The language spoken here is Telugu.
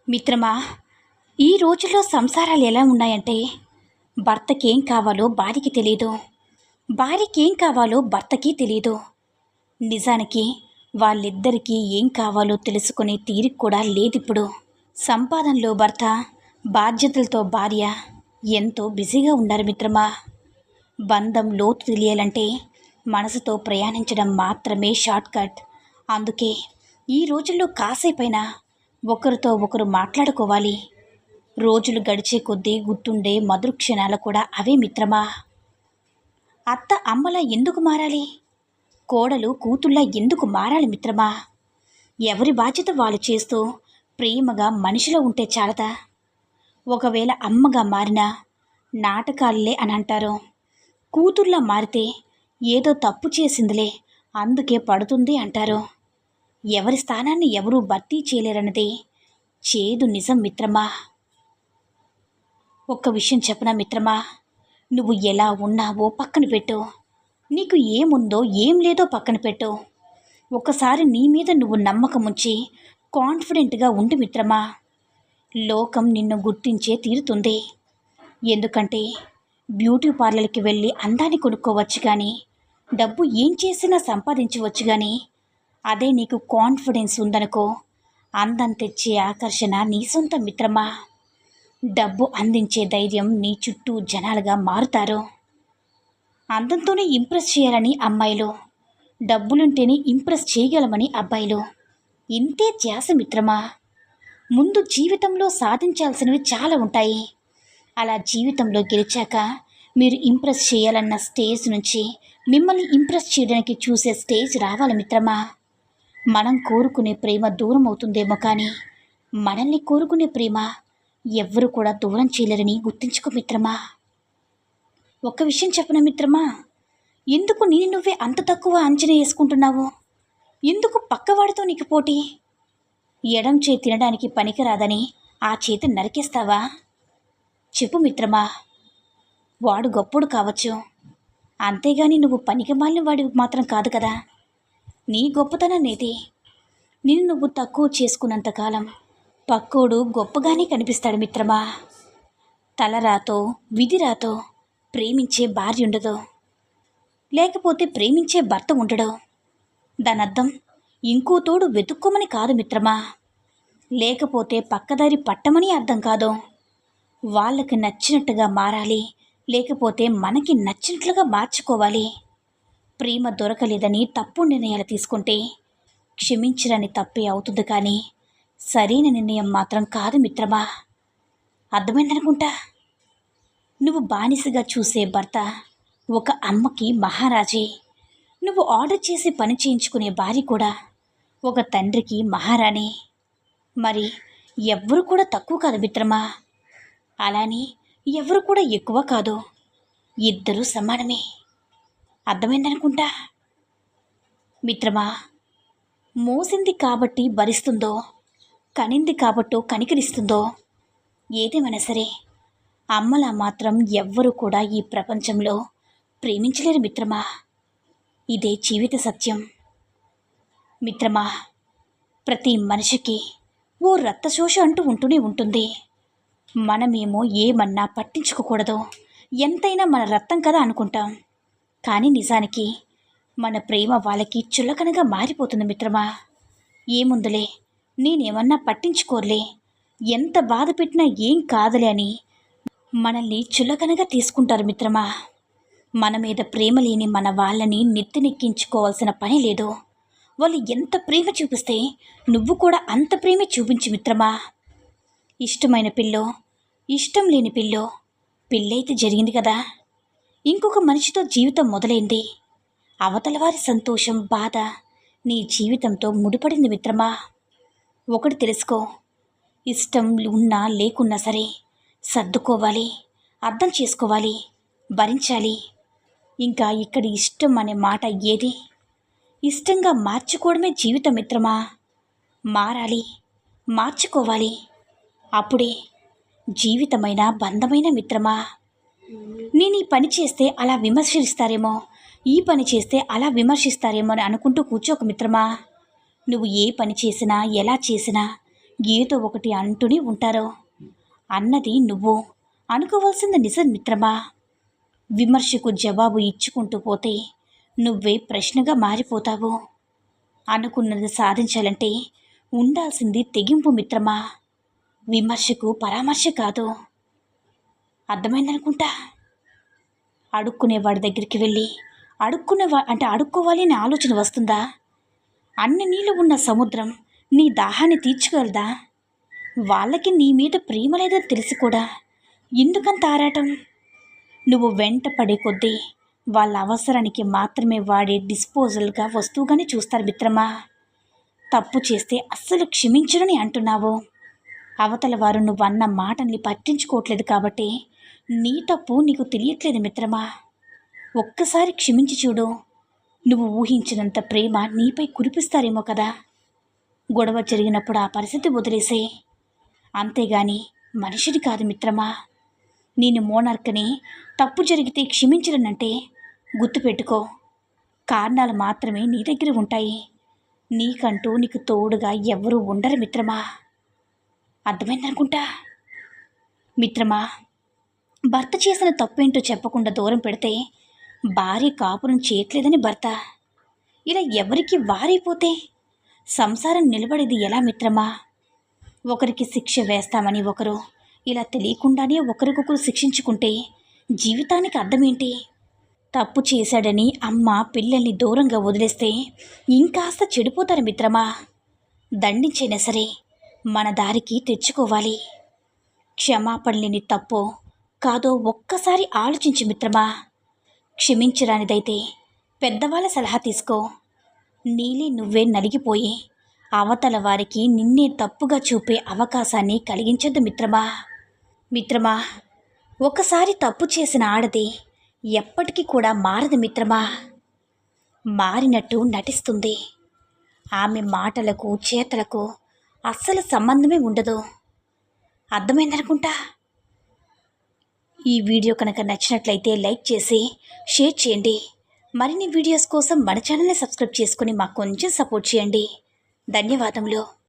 మిత్రమా, ఈ రోజుల్లో సంసారాలు ఎలా ఉన్నాయంటే భర్తకేం కావాలో భార్యకి తెలియదు, భార్యకేం కావాలో భర్తకి తెలియదు. నిజానికి వాళ్ళిద్దరికీ ఏం కావాలో తెలుసుకునే తీరిక కూడా లేదిప్పుడు. సంపాదనలో భర్త, బాధ్యతలతో భార్య ఎంతో బిజీగా ఉన్నారు మిత్రమా. బంధం లోతు తెలియాలంటే మనసుతో ప్రయాణించడం మాత్రమే షార్ట్కట్. అందుకే ఈ రోజుల్లో కాసేపైనా ఒకరితో ఒకరు మాట్లాడుకోవాలి. రోజులు గడిచే కొద్దీ గుర్తుండే మధుర క్షణాలు కూడా అవే మిత్రమా. అత్త అమ్మలా ఎందుకు మారాలి? కోడలు కూతుళ్ళ ఎందుకు మారాలి మిత్రమా? ఎవరి బాధ్యత వాళ్ళు చేస్తూ ప్రేమగా మనిషిలో ఉంటే చాలదా? ఒకవేళ అమ్మగా మారినా నాటకాలే అని అంటారు. కూతుర్లా మారితే ఏదో తప్పు చేసిందిలే అందుకే పడుతుంది అంటారు. ఎవరి స్థానాన్ని ఎవరూ భర్తీ చేయలేరన్నది చేదు నిజం మిత్రమా. ఒక్క విషయం చెప్పనా మిత్రమా, నువ్వు ఎలా ఉన్నావో పక్కన పెట్టు, నీకు ఏముందో ఏం లేదో పక్కన పెట్టు. ఒకసారి నీ మీద నువ్వు నమ్మకం ఉంచి కాన్ఫిడెంట్గా ఉండి మిత్రమా, లోకం నిన్ను గుర్తించే తీరుతుంది. ఎందుకంటే బ్యూటీ పార్లర్కి వెళ్ళి అందాన్ని కొనుక్కోవచ్చు కానీ డబ్బు ఏం చేసినా సంపాదించవచ్చు. కానీ అదే నీకు కాన్ఫిడెన్స్ ఉందనుకో, అందం తెచ్చే ఆకర్షణ నీ సొంతం మిత్రమా. డబ్బు అందించే ధైర్యం నీ చుట్టూ జనాలుగా మారుతారు. అందంతోనే ఇంప్రెస్ చేయాలని అమ్మాయిలు, డబ్బులుంటేనే ఇంప్రెస్ చేయగలమని అబ్బాయిలు. ఇంతే ధ్యాస మిత్రమా. ముందు జీవితంలో సాధించాల్సినవి చాలా ఉంటాయి. అలా జీవితంలో గెలిచాక మీరు ఇంప్రెస్ చేయాలన్న స్టేజ్ నుంచి మిమ్మల్ని ఇంప్రెస్ చేయడానికి చూసే స్టేజ్ రావాలి మిత్రమా. మనం కోరుకునే ప్రేమ దూరం అవుతుందేమో కానీ మనల్ని కోరుకునే ప్రేమ ఎవ్వరు కూడా దూరం చేయలేరని గుర్తుంచుకో మిత్రమా. ఒక్క విషయం చెప్పనా మిత్రమా, ఎందుకు నేను నువ్వే అంత తక్కువ అంచనా వేసుకుంటున్నావు? ఎందుకు పక్కవాడితో నీకు పోటీ? ఎడం చేతి తినడానికి పనికిరాదని ఆ చేతి నరికేస్తావా? చెప్పు మిత్రమా. వాడు గొప్పడు కావచ్చు, అంతేగాని నువ్వు పనికిమాలిన వాడివి మాత్రం కాదు కదా. నీ గొప్పతనాన్నేది నిన్ను నువ్వు తక్కువ చేసుకున్నంతకాలం పక్కోడు గొప్పగానే కనిపిస్తాడు మిత్రమా. తలరాతో విధిరాతో ప్రేమించే భార్య ఉండదు, లేకపోతే ప్రేమించే భర్త ఉండడు. దానర్థం ఇంకో తోడు వెతుక్కోమని కాదు మిత్రమా, లేకపోతే పక్కదారి పట్టమని అర్థం కాదు. వాళ్ళకి నచ్చినట్టుగా మారాలి, లేకపోతే మనకి నచ్చినట్లుగా మార్చుకోవాలి. ప్రేమ దొరకలేదని తప్పు నిర్ణయాలు తీసుకుంటే క్షమించరని తప్పే అవుతుంది కానీ సరైన నిర్ణయం మాత్రం కాదు మిత్రమా. అర్థమైందనుకుంటా. నువ్వు బానిసగా చూసే భర్త ఒక అమ్మకి మహారాజే. నువ్వు ఆర్డర్ చేసి పని చేయించుకునే భార్య కూడా ఒక తండ్రికి మహారాణి. మరి ఎవ్వరు కూడా తక్కువ కాదు మిత్రమా, అలాని ఎవరు కూడా ఎక్కువ కాదు. ఇద్దరూ సమానమే. అర్థమైందనుకుంటా మిత్రమా. మోసింది కాబట్టి భరిస్తుందో, కనింది కాబట్టో కనికరిస్తుందో, ఏదేమైనా సరే అమ్మలా మాత్రం ఎవ్వరూ కూడా ఈ ప్రపంచంలో ప్రేమించలేరు మిత్రమా. ఇదే జీవిత సత్యం మిత్రమా. ప్రతి మనిషికి ఓ రక్తశోష అంటూ ఉంటూనే ఉంటుంది. మనమేమో ఏమన్నా పట్టించుకోకూడదు, ఎంతైనా మన రక్తం కదా అనుకుంటాం. కానీ నిజానికి మన ప్రేమ వాళ్ళకి చులకనగా మారిపోతుంది మిత్రమా. ఏముందులే, నేనేమన్నా పట్టించుకోర్లే, ఎంత బాధ పెట్టినా ఏం కాదులే అని మనల్ని చులకనగా తీసుకుంటారు మిత్రమా. మన మీద ప్రేమ లేని మన వాళ్ళని నెత్తినెక్కించుకోవాల్సిన పని లేదు. వాళ్ళు ఎంత ప్రేమ చూపిస్తే నువ్వు కూడా అంత ప్రేమే చూపించు మిత్రమా. ఇష్టమైన పిల్లో, ఇష్టం లేని పిల్లో, పెళ్ళైతే జరిగింది కదా, ఇంకొక మనిషితో జీవితం మొదలైంది. అవతలవారి సంతోషం బాధ నీ జీవితంతో ముడిపడింది మిత్రమా. ఒకటి తెలుసుకో, ఇష్టం ఉన్నా లేకున్నా సరే సర్దుకోవాలి, అర్థం చేసుకోవాలి, భరించాలి. ఇంకా ఇక్కడ ఇష్టం అనే మాట ఏది? ఇష్టంగా మార్చుకోవడమే జీవితం మిత్రమా. మారాలి, మార్చుకోవాలి, అప్పుడే జీవితమైన బంధమైన మిత్రమా. నేను ఈ పని చేస్తే అలా విమర్శిస్తారేమో, ఈ పని చేస్తే అలా విమర్శిస్తారేమో అని అనుకుంటూ కూర్చోక మిత్రమా. నువ్వు ఏ పని చేసినా ఎలా చేసినా ఏదో ఒకటి అంటూనే ఉంటారు. అన్నది నువ్వు అనుకోవాల్సింది నిజం మిత్రమా. విమర్శకు జవాబు ఇచ్చుకుంటూ పోతే నువ్వే ప్రశ్నగా మారిపోతావు. అనుకున్నది సాధించాలంటే ఉండాల్సింది తెగింపు మిత్రమా, విమర్శకు పరామర్శ కాదు. అర్థమైందనుకుంటా. అడుక్కునేవాడి దగ్గరికి వెళ్ళి అడుక్కోవాలి అనే ఆలోచన వస్తుందా? అన్ని నీళ్ళు ఉన్న సముద్రం నీ దాహాన్ని తీర్చుకోగలదా? వాళ్ళకి నీ మీద ప్రేమ లేదని తెలిసి కూడా ఎందుకంత ఆరాటం? నువ్వు వెంట పడే కొద్దీ వాళ్ళ అవసరానికి మాత్రమే వాడే డిస్పోజల్గా వస్తువుగానే చూస్తారు మిత్రమా. తప్పు చేస్తే అస్సలు క్షమించరని అంటున్నావు. అవతల వారు నువ్వన్న మాటల్ని పట్టించుకోవట్లేదు కాబట్టి నీ తప్పు నీకు తెలియట్లేదు మిత్రమా. ఒక్కసారి క్షమించి చూడు. నువ్వు ఊహించినంత ప్రేమ నీపై కురిపిస్తారేమో కదా. గొడవ జరిగినప్పుడు ఆ పరిస్థితి వదిలేసే, అంతేగాని మనిషిని కాదు మిత్రమా. నేను మోనార్క్ని. తప్పు జరిగితే క్షమించడనంటే గుర్తుపెట్టుకో, కారణాలు మాత్రమే నీ దగ్గర ఉంటాయి. నీకంటూ నీకు తోడుగా ఎవ్వరూ ఉండరు మిత్రమా. అర్థమైందనుకుంటా. మిత్రమా, భర్త చేసిన తప్పేంటో చెప్పకుండా దూరం పెడితే భార్య కాపురం చేయట్లేదని భర్త ఇలా ఎవరికి వారైపోతే సంసారం నిలబడేది ఎలా మిత్రమా? ఒకరికి శిక్ష వేస్తామని ఒకరు ఇలా తెలియకుండానే ఒకరికొకరు శిక్షించుకుంటే జీవితానికి అర్థమేంటి? తప్పు చేశాడని అమ్మ పిల్లల్ని దూరంగా వదిలేస్తే ఇంకాస్త చెడిపోతారు మిత్రమా. దండించైనా సరే మన దారికి తెచ్చుకోవాలి. క్షమాపణ లేని తప్పో కాదో ఒక్కసారి ఆలోచించు మిత్రమా. క్షమించరానిదైతే పెద్దవాళ్ళ సలహా తీసుకో. నీలే నువ్వే నలిగిపోయి అవతల వారికి నిన్నే తప్పుగా చూపే అవకాశాన్ని కలిగించద్దు మిత్రమా. మిత్రమా, ఒకసారి తప్పు చేసిన ఆడది ఎప్పటికీ కూడా మారదు మిత్రమా. మారినట్టు నటిస్తుంది. ఆమె మాటలకు చేతలకు అస్సలు సంబంధమే ఉండదు. అర్థమైందనుకుంటా. ఈ వీడియో కనుక నచ్చినట్లయితే లైక్ చేసి షేర్ చేయండి. మరిన్ని వీడియోస్ కోసం మన ఛానల్ని సబ్స్క్రైబ్ చేసుకుని మాకు కొంచెం సపోర్ట్ చేయండి. ధన్యవాదములు.